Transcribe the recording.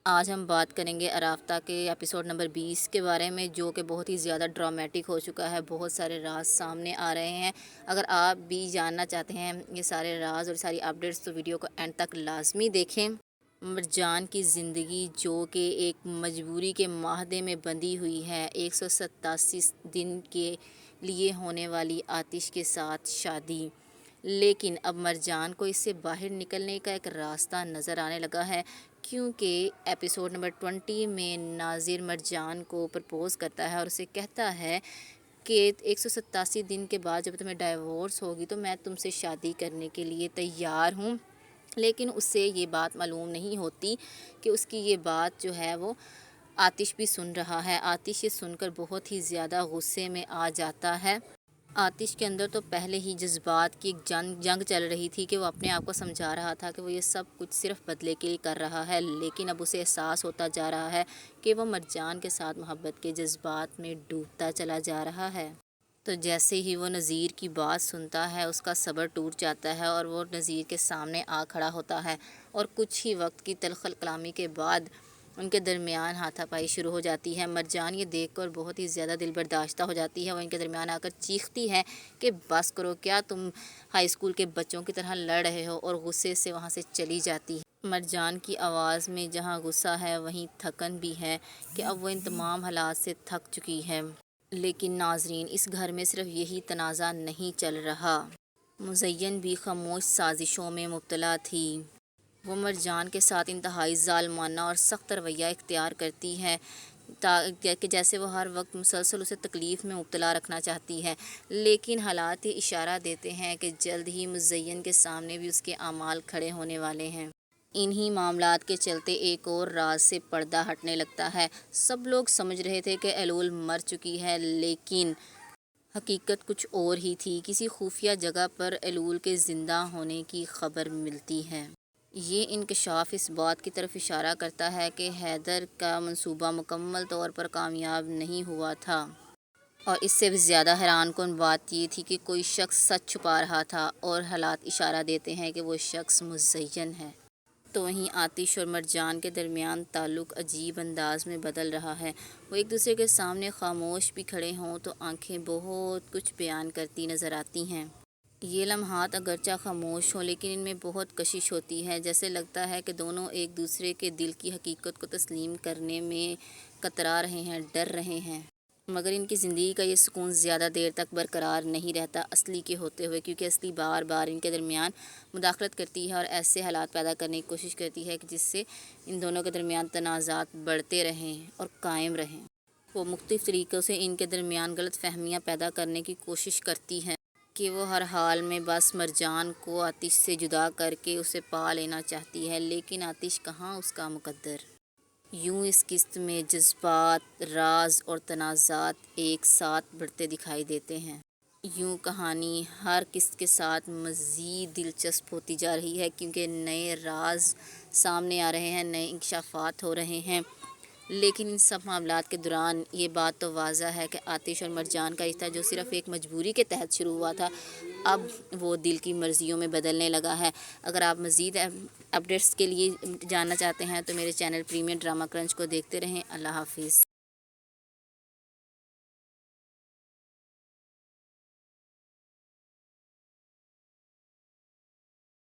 آج ہم بات کریں گے ارافتہ کے ایپیسوڈ نمبر 20 کے بارے میں، جو کہ بہت ہی زیادہ ڈرامیٹک ہو چکا ہے۔ بہت سارے راز سامنے آ رہے ہیں۔ اگر آپ بھی جاننا چاہتے ہیں یہ سارے راز اور ساری اپڈیٹس تو ویڈیو کو اینڈ تک لازمی دیکھیں۔ مرجان کی زندگی جو کہ ایک مجبوری کے معاہدے میں بندھی ہوئی ہے، 187 دن کے لیے ہونے والی آتش کے ساتھ شادی، لیکن اب مرجان کو اس سے باہر نکلنے کا ایک راستہ نظر آنے لگا ہے، کیونکہ ایپیسوڈ نمبر 20 میں ناظر مرجان کو پرپوز کرتا ہے اور اسے کہتا ہے کہ 187 دن کے بعد جب تمہیں ڈائیورس ہوگی تو میں تم سے شادی کرنے کے لیے تیار ہوں۔ لیکن اس سے یہ بات معلوم نہیں ہوتی کہ اس کی یہ بات جو ہے وہ آتش بھی سن رہا ہے۔ آتش یہ سن کر بہت ہی زیادہ غصے میں آ جاتا ہے۔ آتش کے اندر تو پہلے ہی جذبات کی ایک جنگ چل رہی تھی کہ وہ اپنے آپ کو سمجھا رہا تھا کہ وہ یہ سب کچھ صرف بدلے کے لیے کر رہا ہے، لیکن اب اسے احساس ہوتا جا رہا ہے کہ وہ مرجان کے ساتھ محبت کے جذبات میں ڈوبتا چلا جا رہا ہے۔ تو جیسے ہی وہ نذیر کی بات سنتا ہے اس کا صبر ٹوٹ جاتا ہے اور وہ نذیر کے سامنے آ کھڑا ہوتا ہے، اور کچھ ہی وقت کی تلخ کلامی کے بعد ان کے درمیان ہاتھا پائی شروع ہو جاتی ہے۔ مرجان یہ دیکھ کر بہت ہی زیادہ دل برداشتہ ہو جاتی ہے۔ وہ ان کے درمیان آ کر چیختی ہے کہ بس کرو، کیا تم ہائی اسکول کے بچوں کی طرح لڑ رہے ہو، اور غصے سے وہاں سے چلی جاتی ہے۔ مرجان کی آواز میں جہاں غصہ ہے وہیں تھکن بھی ہے کہ اب وہ ان تمام حالات سے تھک چکی ہے۔ لیکن ناظرین، اس گھر میں صرف یہی تنازع نہیں چل رہا۔ مزین بھی خاموش سازشوں میں مبتلا تھی۔ وہ مرجان کے ساتھ انتہائی ظالمانہ اور سخت رویہ اختیار کرتی ہے، کہ جیسے وہ ہر وقت مسلسل اسے تکلیف میں مبتلا رکھنا چاہتی ہے۔ لیکن حالات یہ اشارہ دیتے ہیں کہ جلد ہی مزین کے سامنے بھی اس کے اعمال کھڑے ہونے والے ہیں۔ انہی معاملات کے چلتے ایک اور راز سے پردہ ہٹنے لگتا ہے۔ سب لوگ سمجھ رہے تھے کہ ایلول مر چکی ہے، لیکن حقیقت کچھ اور ہی تھی۔ کسی خفیہ جگہ پر ایلول کے زندہ ہونے کی خبر ملتی ہے۔ یہ انکشاف اس بات کی طرف اشارہ کرتا ہے کہ حیدر کا منصوبہ مکمل طور پر کامیاب نہیں ہوا تھا، اور اس سے بھی زیادہ حیران کن بات یہ تھی کہ کوئی شخص سچ چھپا رہا تھا، اور حالات اشارہ دیتے ہیں کہ وہ شخص مزین ہے۔ تو وہیں آتش اور مرجان کے درمیان تعلق عجیب انداز میں بدل رہا ہے۔ وہ ایک دوسرے کے سامنے خاموش بھی کھڑے ہوں تو آنکھیں بہت کچھ بیان کرتی نظر آتی ہیں۔ یہ لمحات اگرچہ خاموش ہوں لیکن ان میں بہت کشش ہوتی ہے، جیسے لگتا ہے کہ دونوں ایک دوسرے کے دل کی حقیقت کو تسلیم کرنے میں کترا رہے ہیں، ڈر رہے ہیں۔ مگر ان کی زندگی کا یہ سکون زیادہ دیر تک برقرار نہیں رہتا اصلی کے ہوتے ہوئے، کیونکہ اصلی بار بار ان کے درمیان مداخلت کرتی ہے اور ایسے حالات پیدا کرنے کی کوشش کرتی ہے کہ جس سے ان دونوں کے درمیان تنازعات بڑھتے رہیں اور قائم رہیں۔ وہ مختلف طریقوں سے ان کے درمیان غلط فہمیاں پیدا کرنے کی کوشش کرتی ہے کہ وہ ہر حال میں بس مرجان کو آتش سے جدا کر کے اسے پا لینا چاہتی ہے، لیکن آتش کہاں اس کا مقدر۔ یوں اس قسط میں جذبات، راز اور تنازعات ایک ساتھ بڑھتے دکھائی دیتے ہیں۔ یوں کہانی ہر قسط کے ساتھ مزید دلچسپ ہوتی جا رہی ہے، کیونکہ نئے راز سامنے آ رہے ہیں، نئے انکشافات ہو رہے ہیں۔ لیکن ان سب معاملات کے دوران یہ بات تو واضح ہے کہ آتش اور مرجان کا رشتہ جو صرف ایک مجبوری کے تحت شروع ہوا تھا، اب وہ دل کی مرضیوں میں بدلنے لگا ہے۔ اگر آپ مزید اپڈیٹس کے لیے جاننا چاہتے ہیں تو میرے چینل پریمیئر ڈرامہ کرنچ کو دیکھتے رہیں۔ اللہ حافظ۔